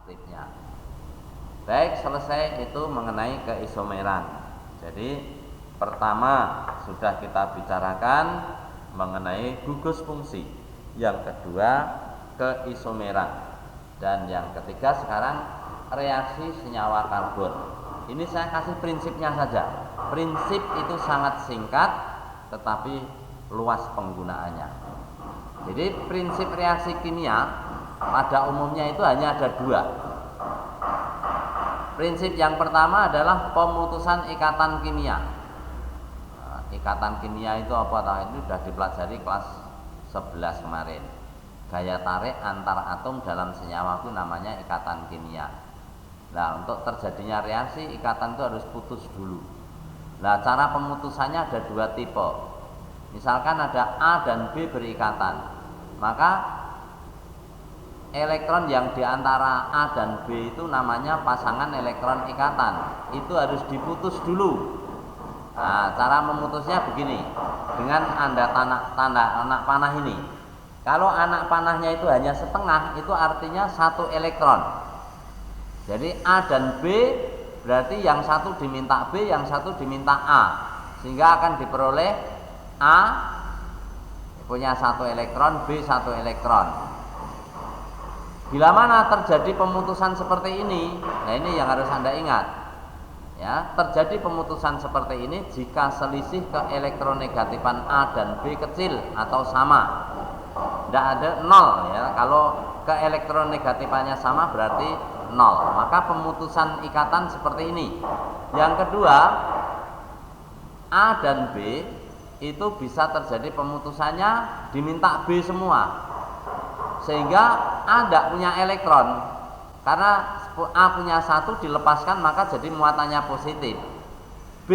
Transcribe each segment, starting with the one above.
aktifnya. Baik, selesai itu mengenai keisomeran. Jadi pertama sudah kita bicarakan mengenai gugus fungsi, yang kedua keisomeran, dan yang ketiga sekarang reaksi senyawa karbon. Ini saya kasih prinsipnya saja. Prinsip itu sangat singkat tetapi luas penggunaannya. Jadi prinsip reaksi kimia pada umumnya itu hanya ada dua. Prinsip yang pertama adalah pemutusan ikatan kimia. Ikatan kimia itu apa? Itu sudah dipelajari kelas 11 kemarin. Gaya tarik antar atom dalam senyawa itu namanya ikatan kimia. Nah, untuk terjadinya reaksi, ikatan itu harus putus dulu. Nah, cara pemutusannya ada dua tipe. Misalkan ada A dan B berikatan, maka elektron yang diantara A dan B itu namanya pasangan elektron ikatan. Itu harus diputus dulu. Nah, cara memutusnya begini, dengan tanda anak panah ini. Kalau anak panahnya itu hanya setengah, itu artinya satu elektron. Jadi A dan B berarti yang satu diminta B, yang satu diminta A, sehingga akan diperoleh A punya satu elektron, B satu elektron. Bila mana terjadi pemutusan seperti ini, nah ini yang harus Anda ingat. Ya, terjadi pemutusan seperti ini jika selisih keelektronegatifan A dan B kecil atau sama. Tidak ada nol ya. Kalau keelektronegatifannya sama berarti nol. Maka pemutusan ikatan seperti ini. Yang kedua, A dan B itu bisa terjadi pemutusannya diminta B semua. Sehingga A tidak punya elektron, karena A punya satu dilepaskan maka jadi muatannya positif. B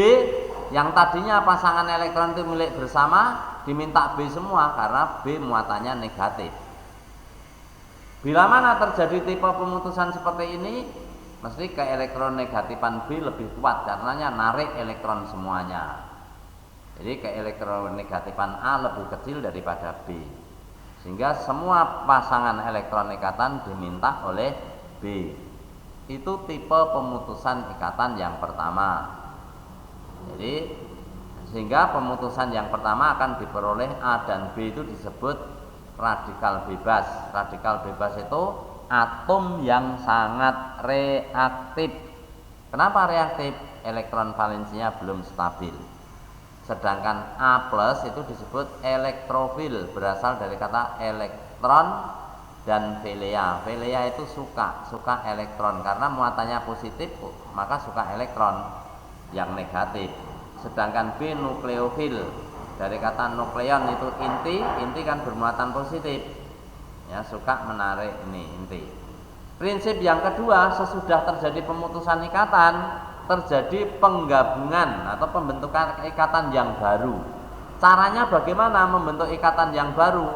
yang tadinya pasangan elektron itu milik bersama diminta B semua karena B muatannya negatif. Bila mana terjadi tipe pemutusan seperti ini, mesti keelektronegatifan B lebih kuat karenanya narik elektron semuanya. Jadi keelektronegatifan A lebih kecil daripada B, sehingga semua pasangan elektron ikatan diminta oleh B. Itu tipe pemutusan ikatan yang pertama. Jadi sehingga pemutusan yang pertama akan diperoleh A dan B itu disebut radikal bebas. Radikal bebas itu atom yang sangat reaktif. Kenapa reaktif? Elektron valensinya belum stabil. Sedangkan A+ itu disebut elektrofil, berasal dari kata elektron dan filea. Filea itu suka elektron, karena muatannya positif maka suka elektron yang negatif. Sedangkan B nukleofil, dari kata nukleon itu inti kan bermuatan positif. Ya, suka menarik ini inti. Prinsip yang kedua, sesudah terjadi pemutusan ikatan, terjadi penggabungan atau pembentukan ikatan yang baru. Caranya bagaimana membentuk ikatan yang baru?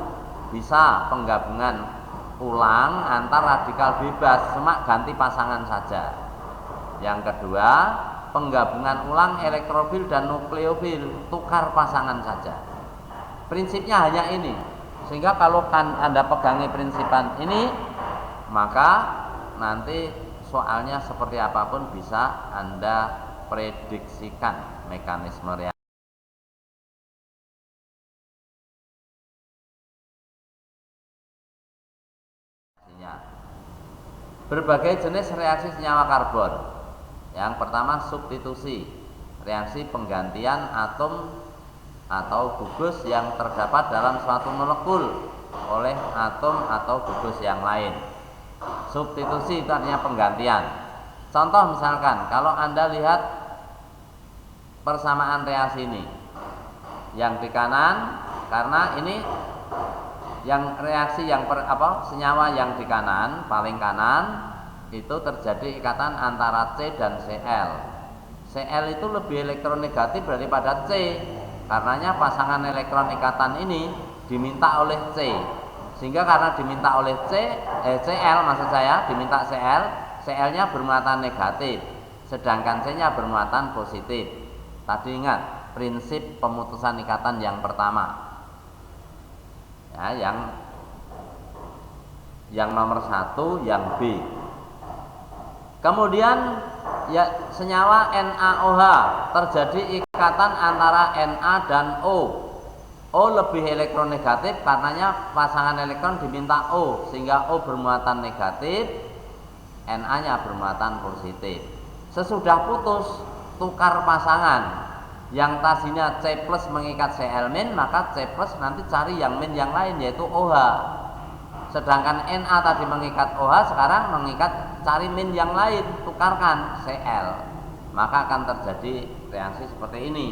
Bisa penggabungan ulang antar radikal bebas, cuma ganti pasangan saja. Yang kedua, penggabungan ulang elektrofil dan nukleofil, tukar pasangan saja. Prinsipnya hanya ini. Sehingga kalau Anda pegangi prinsipan ini, maka nanti soalnya seperti apapun bisa Anda prediksikan mekanisme reaksi. Berbagai jenis reaksi senyawa karbon. Yang pertama substitusi, reaksi penggantian atom atau gugus yang terdapat dalam suatu molekul oleh atom atau gugus yang lain. Substitusi itu artinya penggantian. Contoh misalkan kalau Anda lihat persamaan reaksi ini, yang di kanan, karena ini yang reaksi yang senyawa yang di kanan, paling kanan itu terjadi ikatan antara C dan Cl. Cl itu lebih elektronegatif daripada C, karenanya pasangan elektron ikatan ini diminta oleh C. Sehingga karena diminta oleh Cl maksud saya, diminta Cl, Cl-nya bermuatan negatif, sedangkan C-nya bermuatan positif. Tadi ingat prinsip pemutusan ikatan yang pertama. Ya, yang nomor 1 yang B. Kemudian ya senyawa NaOH, terjadi ikatan antara Na dan O. O lebih elektronegatif karenanya pasangan elektron diminta O, sehingga O bermuatan negatif, Na-nya bermuatan positif. Sesudah putus, tukar pasangan. Yang tadinya C plus mengikat Cl min, maka C plus nanti cari yang min yang lain, yaitu OH. Sedangkan Na tadi mengikat OH, sekarang mengikat cari min yang lain, tukarkan Cl. Maka akan terjadi reaksi seperti ini.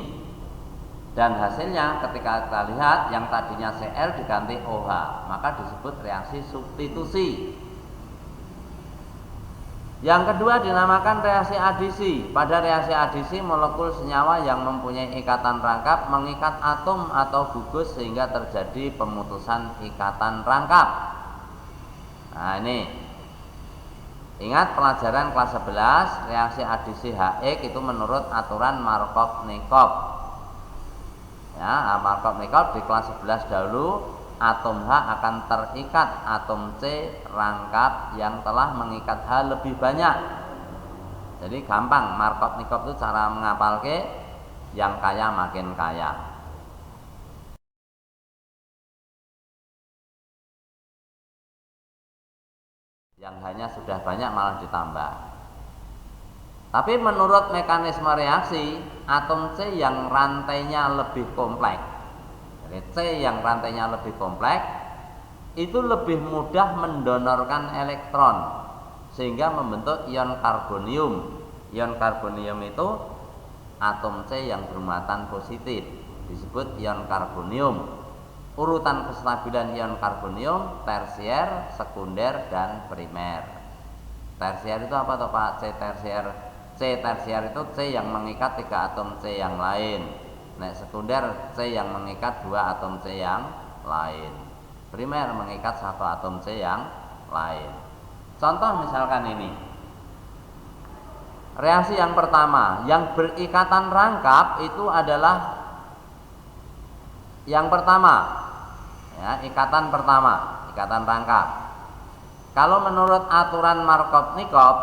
Dan hasilnya ketika kita lihat yang tadinya Cl diganti OH, maka disebut reaksi substitusi. Yang kedua dinamakan reaksi adisi. Pada reaksi adisi, molekul senyawa yang mempunyai ikatan rangkap mengikat atom atau gugus sehingga terjadi pemutusan ikatan rangkap. Nah ini, ingat pelajaran kelas 11, reaksi adisi HX itu menurut aturan Markov-Nikov. Ya, Markov-Nikov di kelas 11 dahulu, atom H akan terikat atom C rangkap yang telah mengikat H lebih banyak. Jadi gampang, Markov-Nikov itu cara menghafalke, yang kaya makin kaya. Yang hanya sudah banyak malah ditambah. Tapi menurut mekanisme reaksi, atom C yang rantainya lebih kompleks, jadi C yang rantainya lebih kompleks, itu lebih mudah mendonorkan elektron sehingga membentuk ion karbonium. Ion karbonium itu atom C yang bermuatan positif, disebut ion karbonium. Urutan kestabilan ion karbonium tersier, sekunder, dan primer. Tersier itu apa toh Pak? C tersier. C tersier itu C yang mengikat 3 atom C yang lain. Nek sekunder C yang mengikat 2 atom C yang lain. Primer mengikat 1 atom C yang lain. Contoh misalkan ini. Reaksi yang pertama, yang berikatan rangkap itu adalah yang pertama, ya, ikatan pertama, ikatan rangkap. Kalau menurut aturan Markov-Nikov,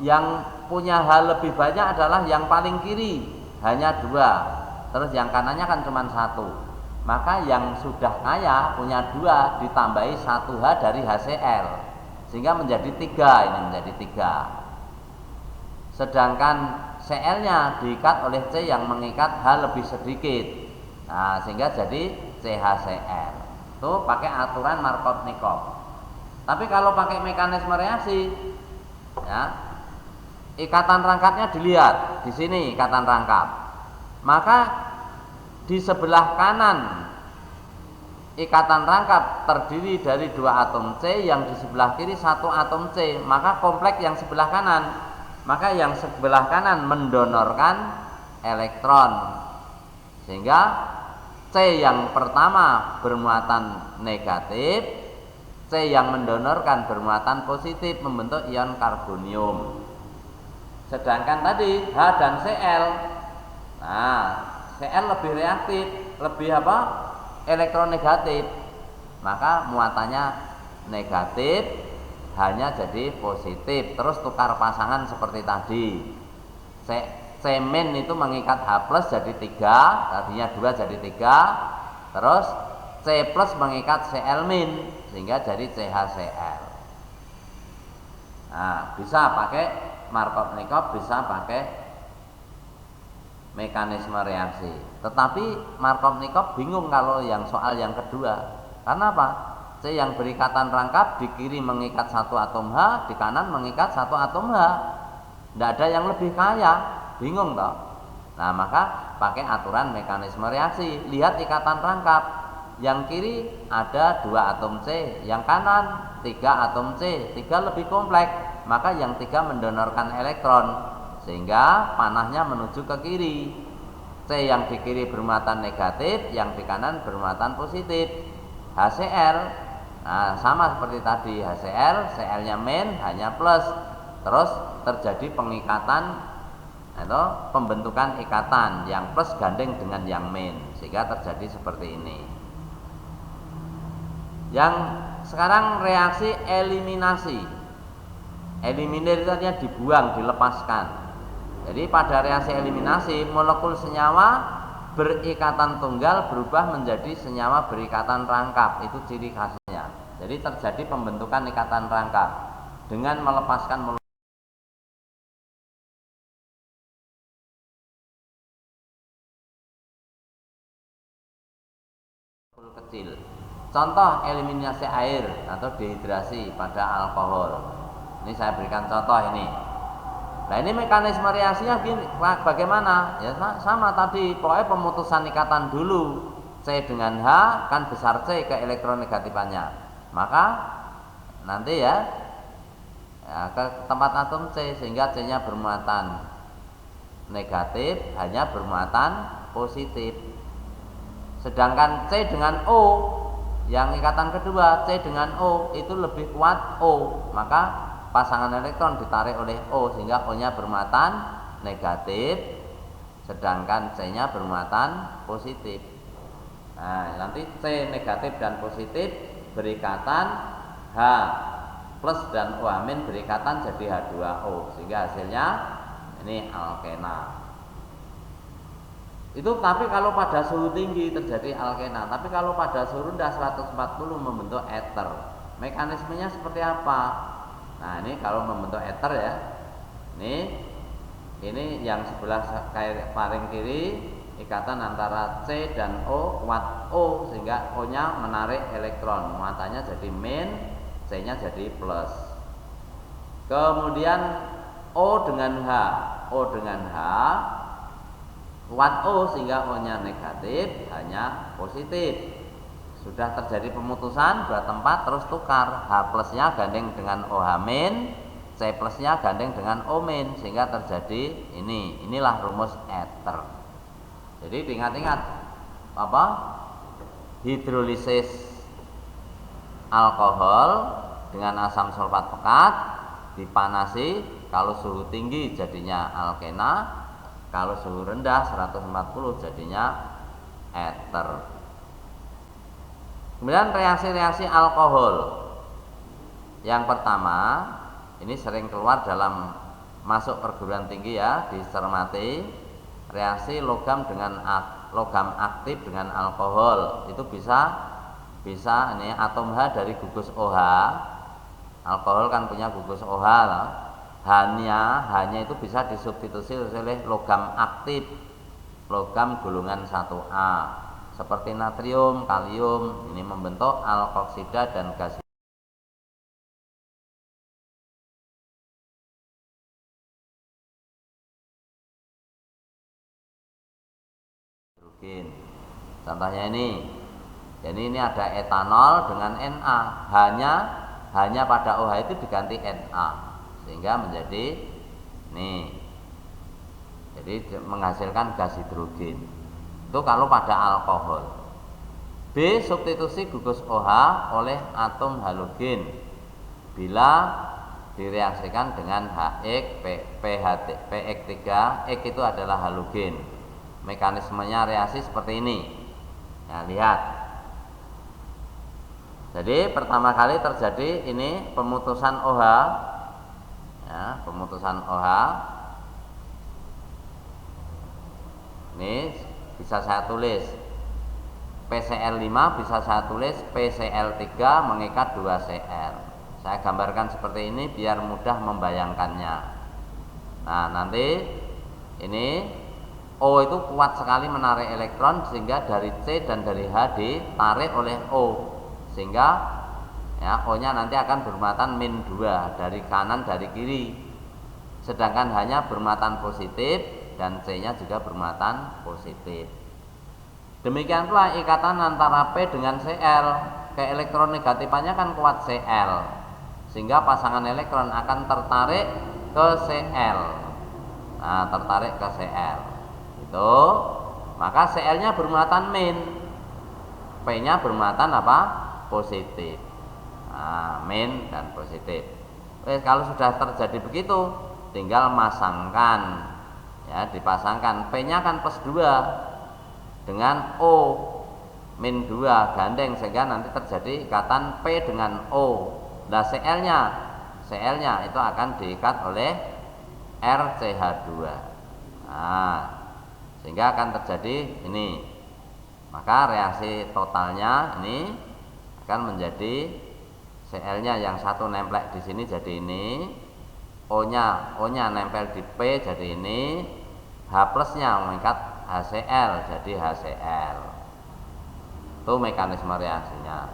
yang punya H lebih banyak adalah yang paling kiri, hanya 2. Terus yang kanannya kan cuma 1. Maka yang sudah kaya punya 2 ditambahi 1 H dari HCl, sehingga menjadi 3. Ini menjadi 3. Sedangkan Cl-nya diikat oleh C yang mengikat H lebih sedikit. Nah, sehingga jadi CHCl. Itu pakai aturan Markov-Nikov. Tapi kalau pakai mekanisme reaksi, ya, ikatan rangkapnya dilihat. Di sini ikatan rangkap. Maka di sebelah kanan ikatan rangkap terdiri dari 2 atom C, yang di sebelah kiri 1 atom C. Maka kompleks yang sebelah kanan, maka yang sebelah kanan mendonorkan elektron, sehingga C yang pertama bermuatan negatif, C yang mendonorkan bermuatan positif, membentuk ion karbonium. Sedangkan tadi H dan Cl, nah Cl lebih reaktif, lebih apa? Elektronegatif, maka muatannya negatif, hanya jadi positif. Terus tukar pasangan seperti tadi. C min itu mengikat H plus jadi 3, tadinya 2 jadi 3. Terus C plus mengikat Cl min sehingga jadi CHCl. Nah, bisa pakai Markov-Nikov, bisa pakai mekanisme reaksi. Tetapi Markov-Nikov bingung kalau yang soal yang kedua. Karena apa? C yang berikatan rangkap di kiri mengikat 1 atom H, di kanan mengikat 1 atom H. Tidak ada yang lebih kaya. Bingung toh. Nah, maka pakai aturan mekanisme reaksi. Lihat ikatan rangkap. Yang kiri ada 2 atom C, yang kanan 3 atom C. 3 lebih kompleks, maka yang 3 mendonorkan elektron, sehingga panahnya menuju ke kiri. C yang di kiri bermuatan negatif, yang di kanan bermuatan positif. HCl, nah sama seperti tadi, HCl, Cl-nya min, hanya plus. Terus terjadi pengikatan atau pembentukan ikatan, yang plus gandeng dengan yang min, sehingga terjadi seperti ini. Yang sekarang reaksi eliminasi. Eliminir itu artinya dibuang, dilepaskan. Jadi pada reaksi eliminasi, molekul senyawa berikatan tunggal berubah menjadi senyawa berikatan rangkap. Itu ciri khasnya. Jadi terjadi pembentukan ikatan rangkap dengan melepaskan molekul kecil. Contoh eliminasi air atau dehidrasi pada alkohol. Ini saya berikan contoh ini. Nah, ini mekanisme reaksinya bagaimana? Ya sama tadi, pokoknya pemutusan ikatan dulu. C dengan H kan besar C ke elektronegatifannya. Maka nanti ya ke tempat atom C sehingga C-nya bermuatan negatif, hanya bermuatan positif. Sedangkan C dengan O, yang ikatan kedua C dengan O itu lebih kuat O, maka pasangan elektron ditarik oleh O sehingga O-nya bermuatan negatif, sedangkan C-nya bermuatan positif. Nah, nanti C negatif dan positif berikatan, H plus dan O amin berikatan jadi H2O, sehingga hasilnya ini alkena. Itu tapi kalau pada suhu tinggi terjadi alkena, tapi kalau pada suhu rendah 140 membentuk ether. Mekanismenya seperti apa? Nah, ini kalau membentuk ether ya. Ini yang sebelah paling kiri ikatan antara C dan O kuat O sehingga O-nya menarik elektron, muatannya jadi min, C-nya jadi plus. Kemudian O dengan H kuat O sehingga O-nya negatif, hanya positif. Sudah terjadi pemutusan dua tempat terus tukar, H plusnya gandeng dengan OH min, C plusnya gandeng dengan O min sehingga terjadi inilah rumus ether. Jadi diingat-ingat apa? Hidrolisis alkohol dengan asam sulfat pekat dipanasi, kalau suhu tinggi jadinya alkena, kalau suhu rendah 140 jadinya ether. Kemudian reaksi-reaksi alkohol. Yang pertama, ini sering keluar dalam masuk perguruan tinggi ya, dicermati. Reaksi logam aktif dengan alkohol. Itu bisa ini atom H dari gugus OH. Alkohol kan punya gugus OH lah. Hanya itu bisa disubstitusi oleh logam aktif, logam golongan 1A seperti natrium, kalium. Ini membentuk alkoksida dan gas hidrogen. Contohnya ini. Jadi ini ada etanol dengan Na. Hanya pada OH itu diganti Na. Sehingga menjadi jadi menghasilkan gas hidrogen. Itu kalau pada alkohol. B. Substitusi gugus OH oleh atom halogen bila direaksikan dengan HX, PX3. X itu adalah halogen. Mekanismenya reaksi seperti ini. Nah, lihat. Jadi pertama kali terjadi ini pemutusan OH. Ya, pemutusan OH ini bisa saya tulis PCl5, bisa saya tulis PCl3 mengikat 2Cl. Saya gambarkan seperti ini biar mudah membayangkannya. Nah, nanti ini O itu kuat sekali menarik elektron sehingga dari C dan dari H ditarik oleh O sehingga ya, O-nya nanti akan bermuatan min 2 dari kanan dari kiri. Sedangkan hanya bermuatan positif dan C-nya juga bermuatan positif. Demikian pula ikatan antara P dengan Cl. Keelektronegatifannya kan kuat Cl. Sehingga pasangan elektron akan tertarik ke Cl. Nah, tertarik ke Cl. Itu, maka Cl-nya bermuatan min. P-nya bermuatan apa? Positif. Min dan positif. Kalau sudah terjadi begitu, tinggal masangkan ya, dipasangkan. P-nya kan plus 2 dengan O min 2 gandeng sehingga nanti terjadi ikatan P dengan O. Nah, Cl-nya Cl-nya itu akan diikat oleh RCH2. Nah, sehingga akan terjadi ini. Maka reaksi totalnya ini akan menjadi Cl-nya yang satu nempel di sini jadi ini, O-nya nempel di P jadi ini, H plusnya mengikat HCl jadi HCl. Itu mekanisme reaksinya.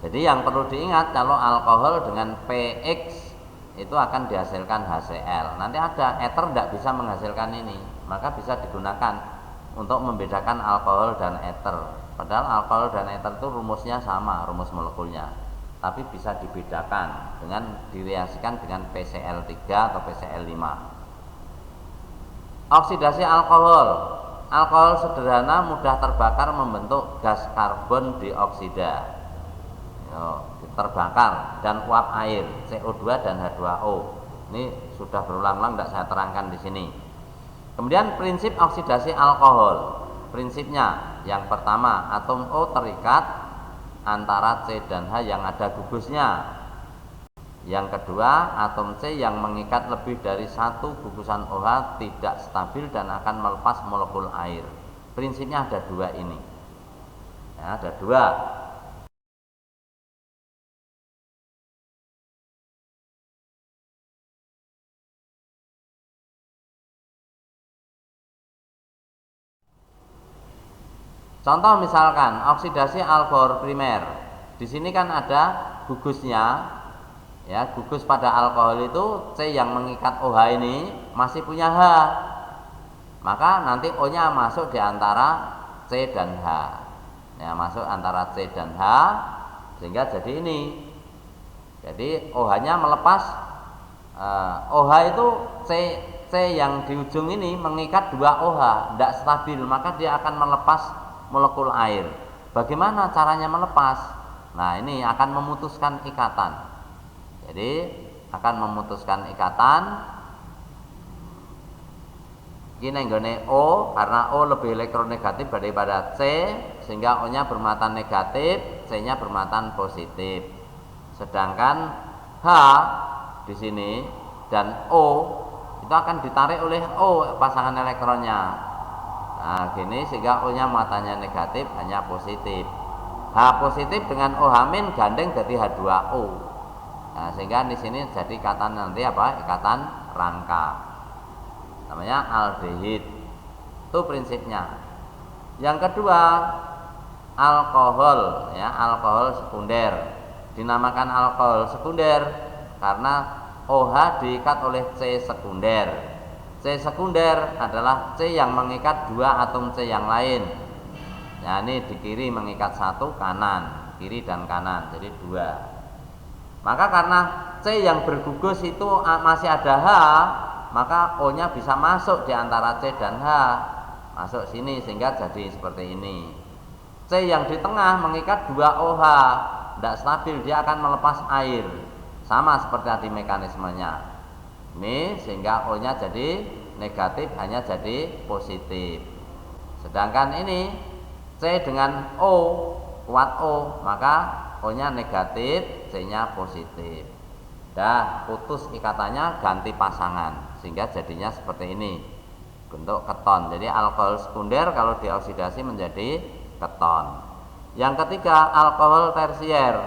Jadi yang perlu diingat, kalau alkohol dengan pX itu akan dihasilkan HCl. Nanti ada ether tidak bisa menghasilkan ini, maka bisa digunakan untuk membedakan alkohol dan ether. Padahal alkohol dan ether itu rumusnya sama, rumus molekulnya, tapi bisa dibedakan dengan direaksikan dengan PCl3 atau PCl5. Oksidasi alkohol. Alkohol sederhana mudah terbakar membentuk gas karbon dioksida, terbakar, dan uap air CO2 dan H2O. Ini sudah berulang-ulang, tidak saya terangkan di sini. Kemudian prinsip oksidasi alkohol. Prinsipnya yang pertama, atom O terikat antara C dan H yang ada gugusnya. Yang kedua, atom C yang mengikat lebih dari satu gugusan OH tidak stabil dan akan melepas molekul air. Prinsipnya ada dua ini. Ya, ada dua. Contoh misalkan oksidasi alkohol primer. Di sini kan ada gugusnya, ya, gugus pada alkohol itu C yang mengikat OH ini masih punya H. Maka nanti O-nya masuk di antara C dan H. Ya, masuk antara C dan H sehingga jadi ini. Jadi OH-nya melepas OH itu C yang di ujung ini mengikat dua OH, tidak stabil, maka dia akan melepas molekul air. Bagaimana caranya melepas? Nah, ini akan memutuskan ikatan. Jadi akan memutuskan ikatan. Ini nenggone O, karena O lebih elektronegatif daripada C, sehingga O-nya bermuatan negatif, C-nya bermuatan positif. Sedangkan H di sini dan O itu akan ditarik oleh O pasangan elektronnya. Nah, gini, sehingga O-nya muatannya negatif, hanya positif. H positif dengan OH- gandeng jadi H2O. Nah, sehingga di sini jadi ikatan nanti apa? Ikatan rangka. Namanya aldehid. Itu prinsipnya. Yang kedua, alkohol, ya, alkohol sekunder. Dinamakan alkohol sekunder karena OH diikat oleh C sekunder. C sekunder adalah C yang mengikat dua atom C yang lain. Nah, ini di kiri mengikat satu, kanan, kiri dan kanan, jadi dua. Maka karena C yang bergugus itu masih ada H, maka O-nya bisa masuk di antara C dan H, masuk sini sehingga jadi seperti ini. C yang di tengah mengikat dua OH, tidak stabil, dia akan melepas air, sama seperti tadi mekanismenya. Ini sehingga O-nya jadi negatif, hanya jadi positif. Sedangkan ini C dengan O, kuat O, maka O-nya negatif, C-nya positif. Dah putus ikatannya, ganti pasangan, sehingga jadinya seperti ini, bentuk keton. Jadi alkohol sekunder kalau dioksidasi menjadi keton. Yang ketiga, alkohol tersier.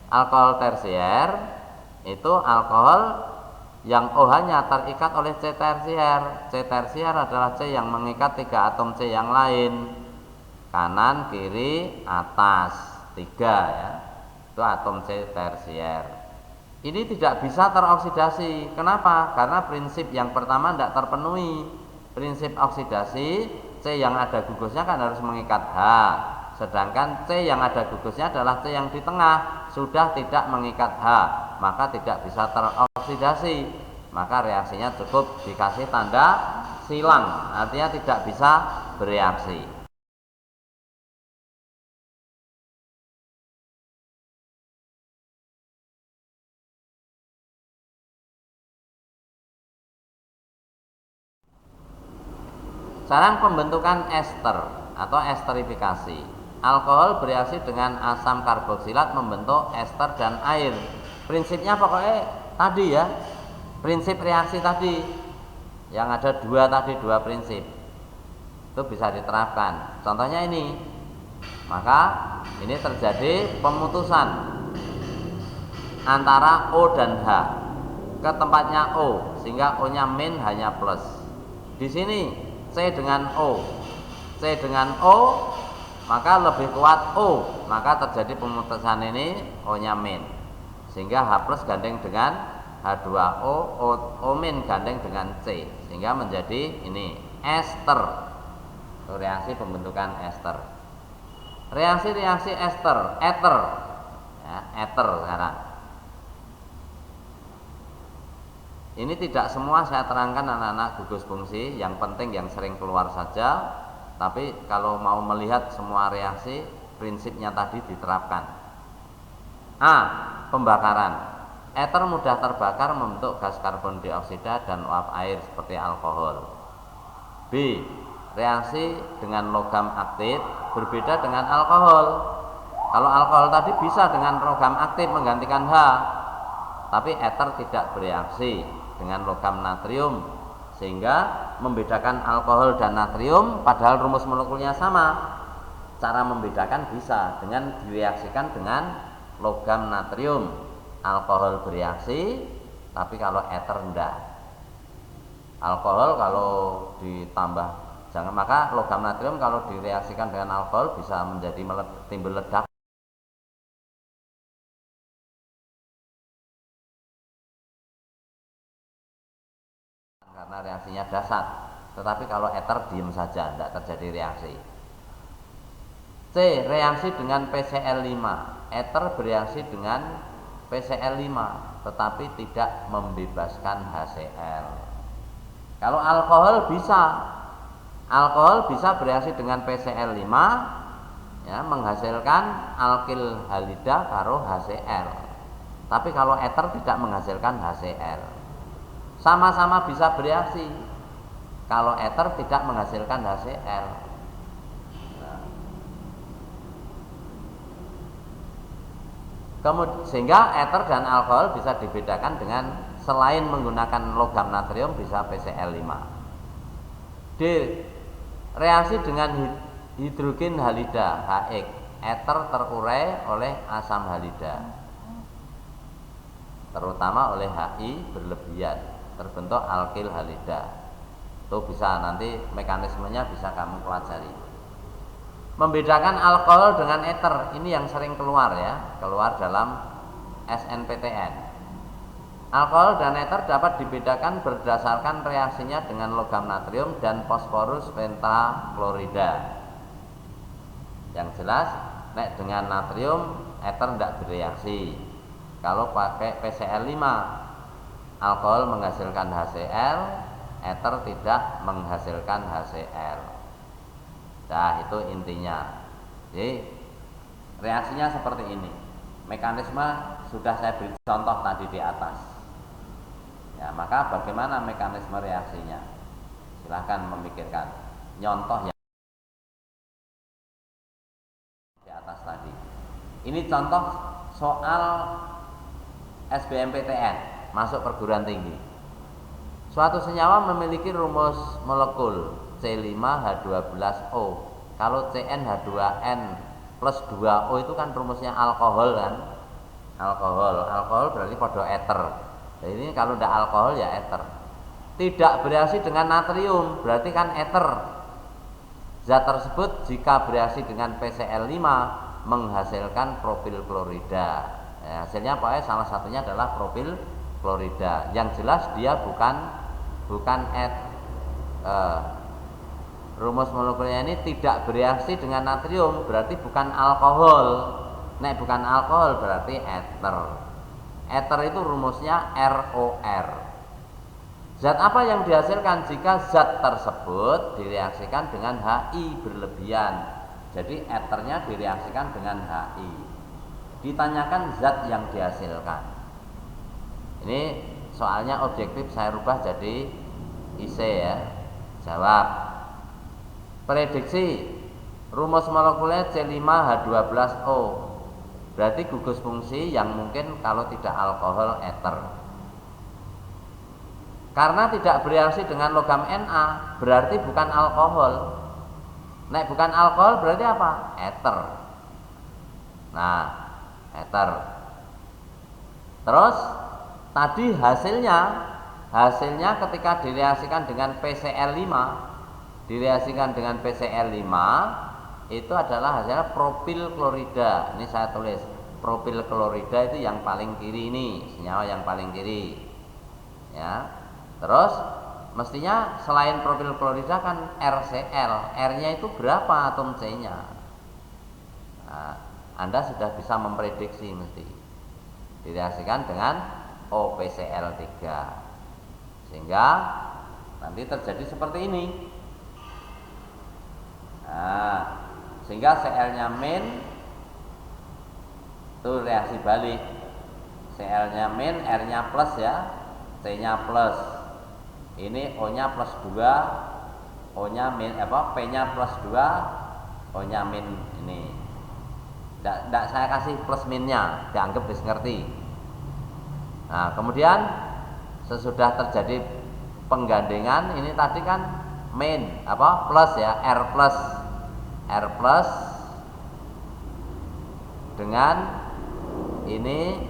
Alkohol tersier itu alkohol yang OH-nya terikat oleh C tersier. C tersier adalah C yang mengikat tiga atom C yang lain, kanan, kiri, atas, tiga, ya. Itu atom C tersier. Ini tidak bisa teroksidasi. Kenapa? Karena prinsip yang pertama tidak terpenuhi. Prinsip oksidasi, C yang ada gugusnya kan harus mengikat H. Sedangkan C yang ada gugusnya adalah C yang di tengah, sudah tidak mengikat H, maka tidak bisa teroksidasi. Maka reaksinya cukup dikasih tanda silang, artinya tidak bisa bereaksi. Cara pembentukan ester atau esterifikasi. Alkohol bereaksi dengan asam karboksilat membentuk ester dan air. Prinsipnya pokoknya tadi ya, prinsip reaksi tadi yang ada dua prinsip itu bisa diterapkan. Contohnya ini, maka ini terjadi pemutusan antara O dan H ke tempatnya O, sehingga O-nya min, hanya plus. Di sini C dengan O, maka lebih kuat O, maka terjadi pemutusan ini, O-nya min, sehingga H plus gandeng dengan H2O, O min gandeng dengan C, sehingga menjadi ini ester. Reaksi pembentukan ester. Reaksi ester, eter, ya, eter sekarang. Ini tidak semua saya terangkan anak-anak gugus fungsi, yang penting yang sering keluar saja. Tapi kalau mau melihat semua reaksi, prinsipnya tadi diterapkan. A. Pembakaran. Eter mudah terbakar membentuk gas karbon dioksida dan uap air seperti alkohol. B. Reaksi dengan logam aktif berbeda dengan alkohol. Kalau alkohol tadi bisa dengan logam aktif menggantikan H, tapi eter tidak bereaksi dengan logam natrium, sehingga membedakan alkohol dan natrium padahal rumus molekulnya sama. Cara membedakan bisa dengan direaksikan dengan logam natrium. Alkohol bereaksi, tapi kalau eter enggak. Alkohol kalau ditambah jangan, maka logam natrium kalau direaksikan dengan alkohol bisa menjadi timbul ledak karena reaksinya dasar. Tetapi kalau eter diem saja, tidak terjadi reaksi. C. Reaksi dengan PCl5. Eter bereaksi dengan PCl5 tetapi tidak membebaskan HCl. Kalau alkohol bisa bereaksi dengan PCl5, ya, menghasilkan alkil halida karo HCl. Tapi kalau eter tidak menghasilkan HCl. Sama-sama bisa bereaksi. Kalau eter tidak menghasilkan HCl. Sehingga eter dan alkohol bisa dibedakan dengan selain menggunakan logam natrium bisa PCl5. D. Reaksi dengan hidrogen halida HX. Eter terurai oleh asam halida, terutama oleh HI berlebihan, terbentuk alkil halida. Itu bisa nanti mekanismenya bisa kamu pelajari. Membedakan alkohol dengan eter, ini yang sering keluar dalam SNPTN. Alkohol dan eter dapat dibedakan berdasarkan reaksinya dengan logam natrium dan fosforus pentaklorida. Yang jelas, dengan natrium eter tidak bereaksi. Kalau pakai PCl5, alkohol menghasilkan HCl, eter tidak menghasilkan HCl. Nah, itu intinya. Jadi reaksinya seperti ini. Mekanisme sudah saya beri contoh tadi di atas. Ya, maka bagaimana mekanisme reaksinya? Silahkan memikirkan. Nyontoh yang di atas tadi. Ini contoh soal SBMPTN, masuk perguruan tinggi. Suatu senyawa memiliki rumus molekul C5H12O. Kalau CnH2n plus 2O itu kan rumusnya alkohol kan? Alkohol berarti pada eter. Jadi ini kalau tidak alkohol ya eter. Tidak bereaksi dengan natrium, berarti kan eter. Zat tersebut jika bereaksi dengan PCl5 menghasilkan propil klorida. Ya, hasilnya pokoknya salah satunya adalah propil klorida. Yang jelas dia bukan rumus molekulnya ini tidak bereaksi dengan natrium, berarti bukan alkohol. Nek bukan alkohol berarti eter. Eter itu rumusnya ROR. Zat apa yang dihasilkan jika zat tersebut direaksikan dengan HI berlebihan? Jadi eternya direaksikan dengan HI. Ditanyakan zat yang dihasilkan. Ini soalnya objektif saya rubah jadi IC ya. Jawab. Prediksi rumus molekulnya C5H12O. berarti gugus fungsi yang mungkin kalau tidak alkohol eter. Karena tidak bereaksi dengan logam Na, berarti bukan alkohol. Nek bukan alkohol berarti apa? Eter. Nah, eter. Terus tadi hasilnya ketika direaksikan dengan PCl5, itu adalah hasilnya propil klorida. Ini saya tulis propil klorida itu yang paling kiri ini, senyawa yang paling kiri. Ya. Terus mestinya selain propil klorida kan RCl, R-nya itu berapa atom C-nya? Nah, Anda sudah bisa memprediksi mesti direaksikan dengan OPCl3 sehingga nanti terjadi seperti ini. Nah, sehingga Cl-nya min itu reaksi balik, Cl-nya min, R-nya plus ya, C-nya plus. Ini O-nya plus 2, O-nya min P-nya plus 2, O-nya min ini. Tidak saya kasih plus minnya, dianggap ngerti. Nah, kemudian sesudah terjadi penggandengan ini tadi kan min plus ya, R plus dengan ini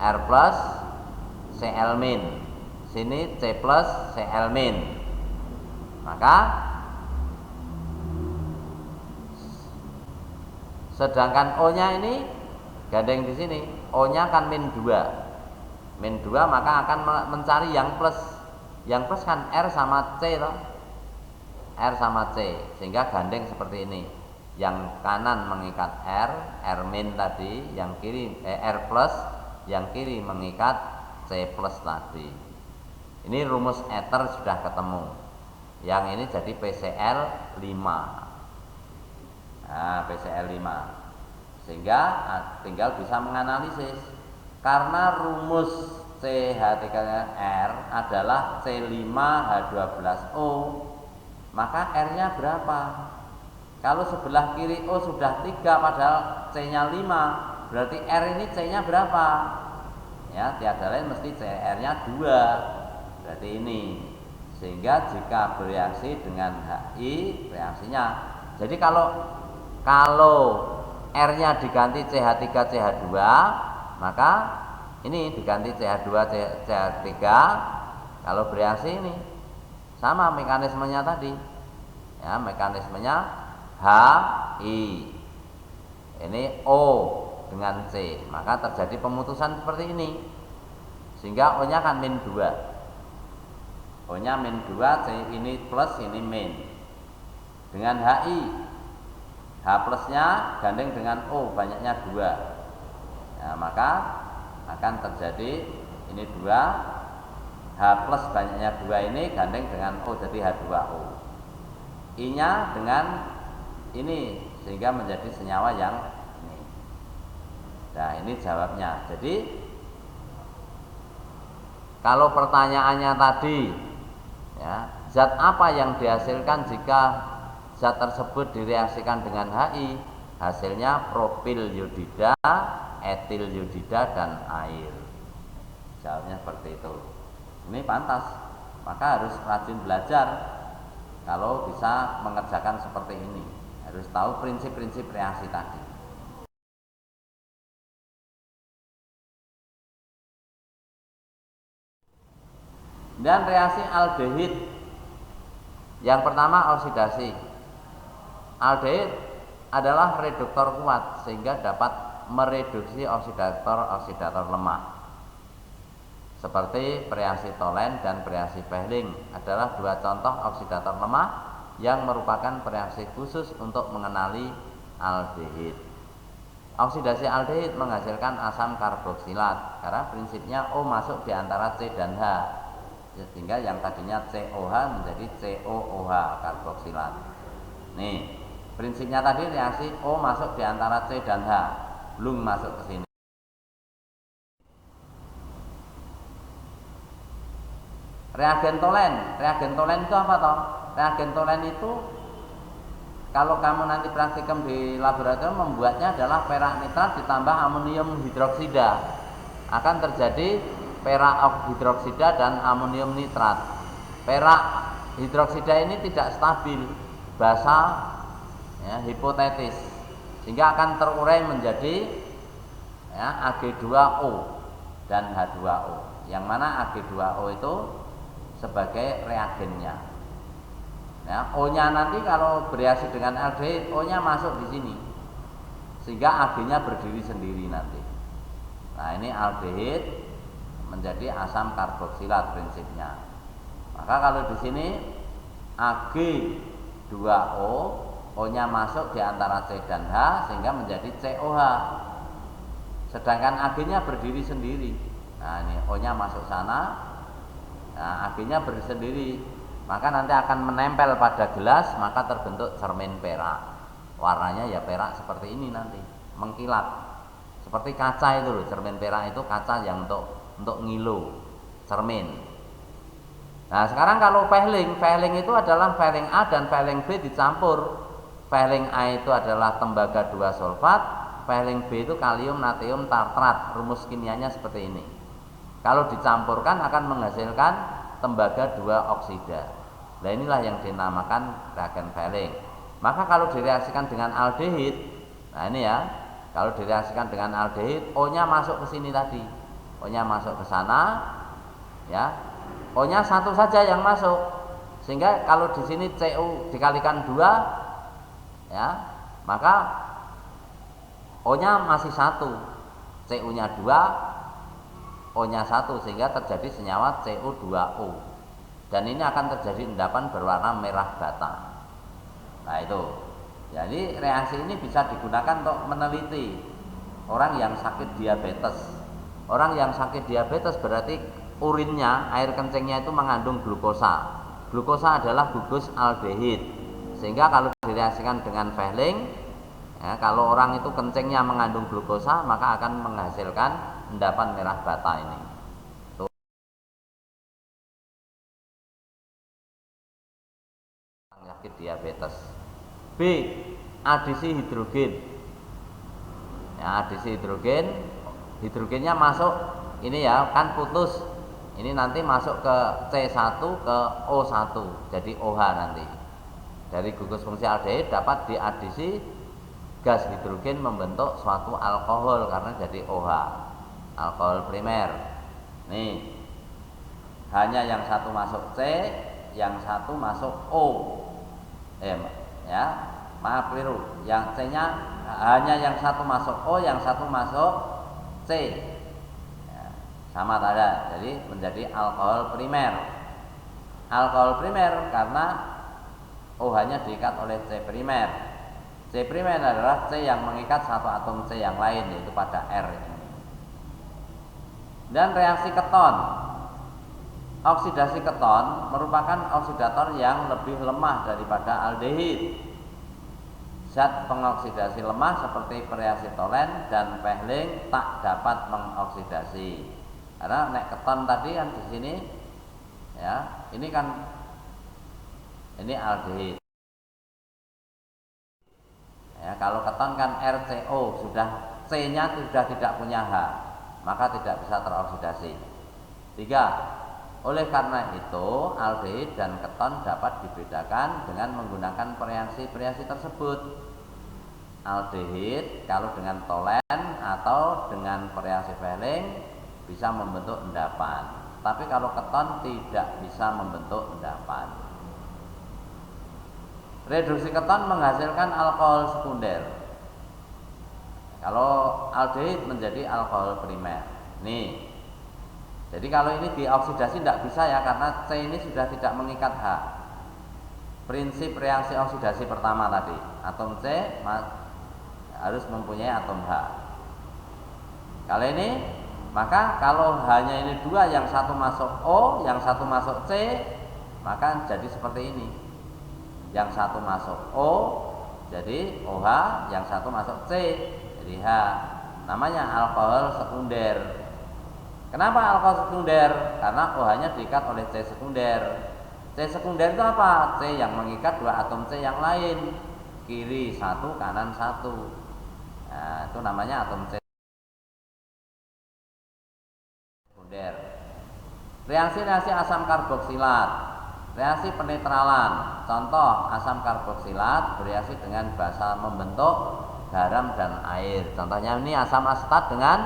R plus Cl min. Sini C plus Cl min. Maka sedangkan O-nya ini gandeng di sini, O-nya kan min 2. Min 2 maka akan mencari yang plus. Yang plus kan R sama C toh. R sama C sehingga gandeng seperti ini. Yang kanan mengikat R min tadi, yang kiri R plus, yang kiri mengikat C plus tadi. Ini rumus eter sudah ketemu. Yang ini jadi PCl5. Nah, PCl5. Sehingga tinggal bisa menganalisis. Karena rumus CH3R adalah C5H12O, maka R-nya berapa? Kalau sebelah kiri O sudah 3 padahal C-nya 5, berarti R ini C-nya berapa? Ya, tiada lain mesti CR-nya 2. Berarti ini. Sehingga jika bereaksi dengan HI, reaksinya. Jadi kalau R-nya diganti CH3CH2, maka ini diganti CH2CH3. Kalau bereaksi ini sama mekanismenya tadi. Ya, mekanismenya HI. Ini O dengan C, maka terjadi pemutusan seperti ini. Sehingga O-nya kan min 2. O-nya min 2, C ini plus, ini min. Dengan HI, H plusnya gandeng dengan O, banyaknya 2. Ya, maka akan terjadi ini 2, H plus banyaknya 2 ini gandeng dengan O, jadi H2O. I-nya dengan ini sehingga menjadi senyawa yang ini. Nah, ini jawabnya. Jadi kalau pertanyaannya tadi ya, zat apa yang dihasilkan jika zat tersebut direaksikan dengan HI? Hasilnya propil yodida, etil yodida, dan air. Jawabnya seperti itu. Ini pantas, maka harus rajin belajar kalau bisa mengerjakan seperti ini. Harus tahu prinsip-prinsip reaksi tadi. Dan reaksi aldehid, yang pertama oksidasi. Aldehid adalah reduktor kuat sehingga dapat mereduksi oksidator lemah. Seperti bereaksi Tolen dan bereaksi Behling adalah dua contoh oksidator lemah yang merupakan bereaksi khusus untuk mengenali aldehid. Oksidasi aldehid menghasilkan asam karboksilat karena prinsipnya O masuk di antara C dan H, sehingga yang tadinya COH menjadi COOH karboksilat. Nih, prinsipnya tadi reaksi O masuk di antara C dan H, belum masuk ke sini. Reagen Tolen itu apa toh? Reagen Tolen itu kalau kamu nanti praktikum di laboratorium, membuatnya adalah perak nitrat ditambah amonium hidroksida. Akan terjadi perak hidroksida dan amonium nitrat. Perak hidroksida ini tidak stabil, basa, ya, hipotetis, sehingga akan terurai menjadi, ya, Ag2O dan H2O, yang mana Ag2O itu sebagai reagennya. Ya, O-nya nanti kalau bereaksi dengan aldehid, O-nya masuk di sini, sehingga Ag-nya berdiri sendiri nanti. Nah, ini aldehid menjadi asam karboksilat prinsipnya. Maka kalau di sini Ag2O, O-nya masuk di antara C dan H sehingga menjadi COH. Sedangkan Ag-nya berdiri sendiri. Nah, ini O-nya masuk sana, nah, Ag-nya berdiri sendiri. Maka nanti akan menempel pada gelas, maka terbentuk cermin perak. Warnanya ya perak seperti ini nanti, mengkilat. Seperti kaca itu loh, cermin perak itu kaca yang untuk ngilu, cermin. Nah, sekarang kalau Fehling itu adalah Fehling A dan Fehling B dicampur. Fehling A itu adalah tembaga 2 sulfat, Fehling B itu kalium natrium tartrat. Rumus kimianya seperti ini. Kalau dicampurkan akan menghasilkan tembaga 2 oksida. Nah, inilah yang dinamakan reagen Fehling. Maka kalau direaksikan dengan aldehid, nah ini ya, kalau direaksikan dengan aldehid, O-nya masuk ke sini tadi. O-nya masuk ke sana, ya. O-nya satu saja yang masuk. Sehingga kalau di sini Cu dikalikan 2, ya, maka O-nya masih 1, Cu-nya 2, O-nya 1, sehingga terjadi senyawa Cu2O. Dan ini akan terjadi endapan berwarna merah bata. Nah, itu. Jadi reaksi ini bisa digunakan untuk meneliti orang yang sakit diabetes. Orang yang sakit diabetes berarti urinnya, air kencingnya itu mengandung glukosa. Glukosa adalah gugus aldehid. Sehingga kalau direaksikan dengan Fehling, ya, kalau orang itu kencingnya mengandung glukosa, maka akan menghasilkan endapan merah bata ini. Sakit diabetes. B. Adisi hidrogen. Ya, adisi hidrogen, hidrogennya masuk ini ya, kan putus. Ini nanti masuk ke C1 ke O1, jadi OH nanti. Dari gugus fungsi aldehid dapat diadisi gas hidrogen membentuk suatu alkohol karena jadi OH, alkohol primer. Nih, hanya yang satu masuk C, yang satu masuk O. Ya, maaf keliru. Yang C-nya hanya yang satu masuk O, yang satu masuk C. Ya, sama tanda. Jadi menjadi alkohol primer. Alkohol primer karena OH-nya diikat oleh C primer. C primer adalah C yang mengikat satu atom C yang lain, yaitu pada R ini. Dan reaksi keton. Oksidasi keton merupakan oksidator yang lebih lemah daripada aldehid. Zat pengoksidasi lemah seperti periacetolen dan Fehling tak dapat mengoksidasi. Karena nek keton tadi kan di sini, ya, ini kan ini aldehid. Ya, kalau keton kan RCO, sudah C-nya sudah tidak punya H, maka tidak bisa teroksidasi. 3. Oleh karena itu, aldehid dan keton dapat dibedakan dengan menggunakan reaksi tersebut. Aldehid kalau dengan tolen atau dengan reaksi Fehling bisa membentuk endapan, tapi kalau keton tidak bisa membentuk endapan. Reduksi keton menghasilkan alkohol sekunder. Kalau aldehid menjadi alkohol primer. Nih. Jadi kalau ini dioksidasi tidak bisa ya, karena C ini sudah tidak mengikat H. Prinsip reaksi oksidasi pertama tadi, atom C harus mempunyai atom H. Kalau ini, maka kalau hanya ini dua, yang satu masuk O, yang satu masuk C, maka jadi seperti ini. Yang satu masuk O, jadi OH, yang satu masuk C, jadi H. Namanya alkohol sekunder. Kenapa alkohol sekunder? Karena OH-nya diikat oleh C sekunder. C sekunder itu apa? C yang mengikat dua atom C yang lain. kiri satu, kanan satu. Nah, itu namanya atom C sekunder. Reaksi-reaksi asam karboksilat, reaksi penetralan. Contoh, asam karboksilat bereaksi dengan basa membentuk garam dan air. Contohnya ini asam asetat dengan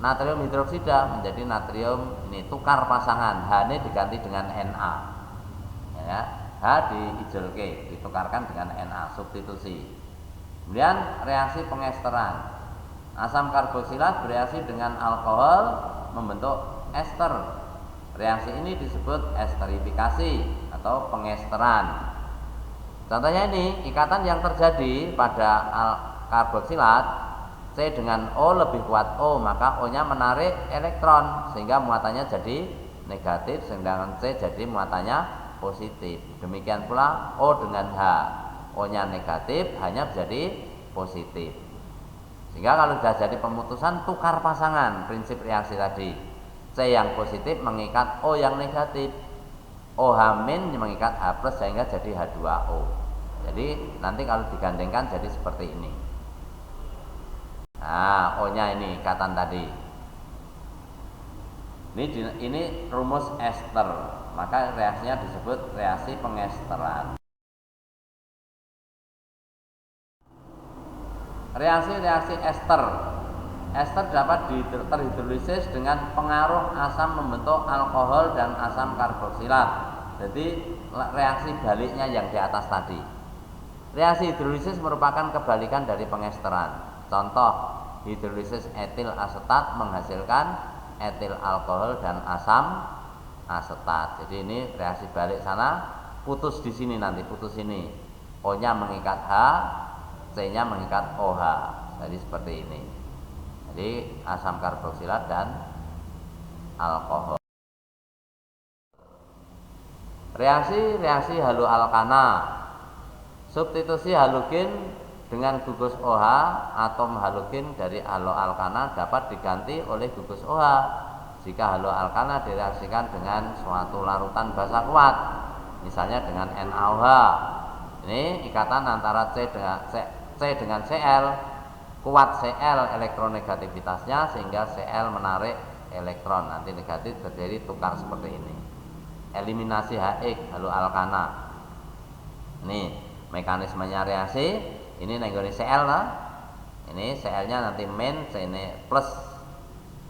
natrium hidroksida menjadi natrium, ini tukar pasangan, H ini diganti dengan Na, ya, H diijelke ditukarkan dengan Na, substitusi. Kemudian reaksi pengesteran, asam karboksilat bereaksi dengan alkohol membentuk ester. Reaksi ini disebut esterifikasi atau pengesteran. Contohnya ini ikatan yang terjadi pada karboksilat, C dengan O lebih kuat O, maka O nya menarik elektron sehingga muatannya jadi negatif, sedangkan C jadi muatannya positif. Demikian pula O dengan H, O nya negatif, H nya jadi positif. Sehingga kalau sudah jadi pemutusan, tukar pasangan prinsip reaksi tadi. C yang positif mengikat O yang negatif, OH- mengikat H+, sehingga jadi H2O. Jadi nanti kalau digandengkan jadi seperti ini. Nah, O-nya ini ikatan tadi. Ini rumus ester, maka reaksinya disebut reaksi pengesteran. Reaksi-reaksi ester. Ester dapat terhidrolisis dengan pengaruh asam membentuk alkohol dan asam karboksilat. Jadi reaksi baliknya yang di atas tadi. Reaksi hidrolisis merupakan kebalikan dari pengesteran. Contoh, hidrolisis etil asetat menghasilkan etil alkohol dan asam asetat. Jadi ini reaksi balik sana, putus di sini nanti, putus ini. O-nya mengikat H, C-nya mengikat OH. Jadi seperti ini. Jadi asam karboksilat dan alkohol. Reaksi haloalkana. Substitusi halogen dengan gugus OH, atom halogen dari haloalkana dapat diganti oleh gugus OH jika haloalkana direaksikan dengan suatu larutan basa kuat, misalnya dengan NaOH. Ini ikatan antara C dengan Cl, kuat Cl elektronegativitasnya sehingga Cl menarik elektron, nanti negatif terjadi tukar seperti ini. Eliminasi HX haloalkana. Ini mekanismenya reaksi, ini nenggone Cl lah. Ini Cl-nya nanti min, C ini plus.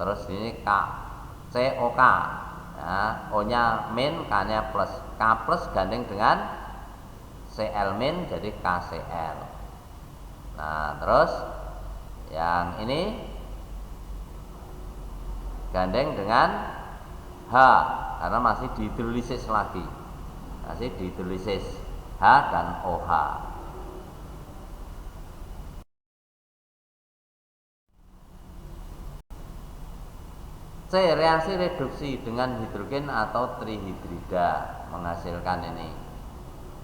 Terus ini K, COK. Nah, O-nya min, K-nya plus. K plus gandeng dengan Cl min jadi KCl. Nah, terus yang ini gandeng dengan H karena masih dihidrolisis lagi. Masih dihidrolisis H dan OH. C. Reaksi reduksi dengan hidrogen atau trihidrida menghasilkan ini.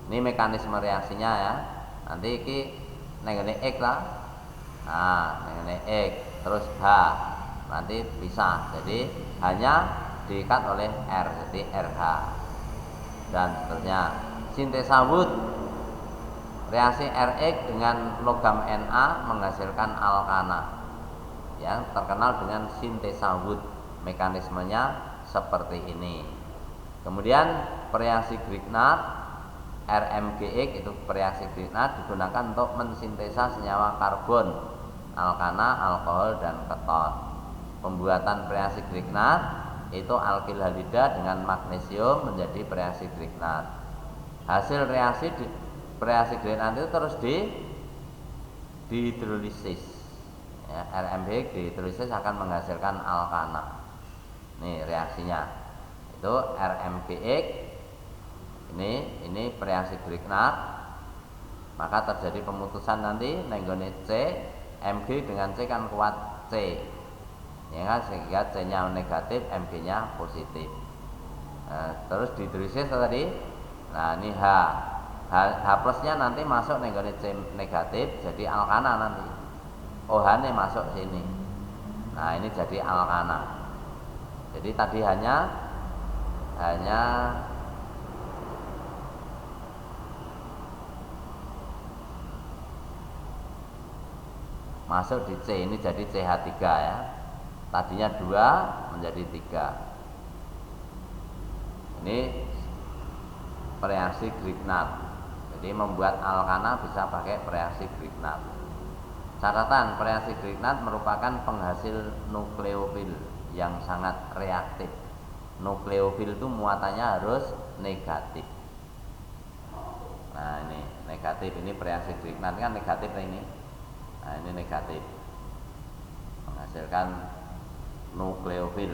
Ini mekanisme reaksinya ya. Nanti ini nenggone X lah. Nah, nenggone X terus H. Nanti pisah. Jadi hanya diikat oleh R, jadi RH. Dan seterusnya. Sintesa Wood. Reaksi RX dengan logam Na menghasilkan alkana. Yang terkenal dengan sintesa Wood. Mekanismenya seperti ini. Kemudian reaksi Grignard RMGX itu reaksi Grignard digunakan untuk mensintesa senyawa karbon, alkana, alkohol dan keton. Pembuatan reaksi Grignard itu alkil halida dengan magnesium menjadi reaksi Grignard. Hasil reaksi Grignard itu terus dihidrolisis. Ya, RMGX dihidrolisis akan menghasilkan alkana. Nih reaksinya itu RMGX ini reaksi Grignard, maka terjadi pemutusan nanti nenggone C, Mg dengan C kan kuat C, ya kan, sehingga C nya negatif, Mg nya positif. Nah, terus dihidrolisis tadi. Nah ini H plusnya nanti masuk nenggone C negatif jadi alkana nanti, OH nya masuk sini. Nah ini jadi alkana. Jadi tadi hanya masuk di C, ini jadi CH3 ya. Tadinya 2 menjadi 3. Ini reaksi Grignard. Jadi membuat alkana bisa pakai reaksi Grignard. Catatan, reaksi Grignard merupakan penghasil nukleofil yang sangat reaktif. Nukleofil itu muatannya harus negatif. Nah ini negatif, ini reaksi Grignard kan negatif ini. Nah ini negatif, menghasilkan nukleofil.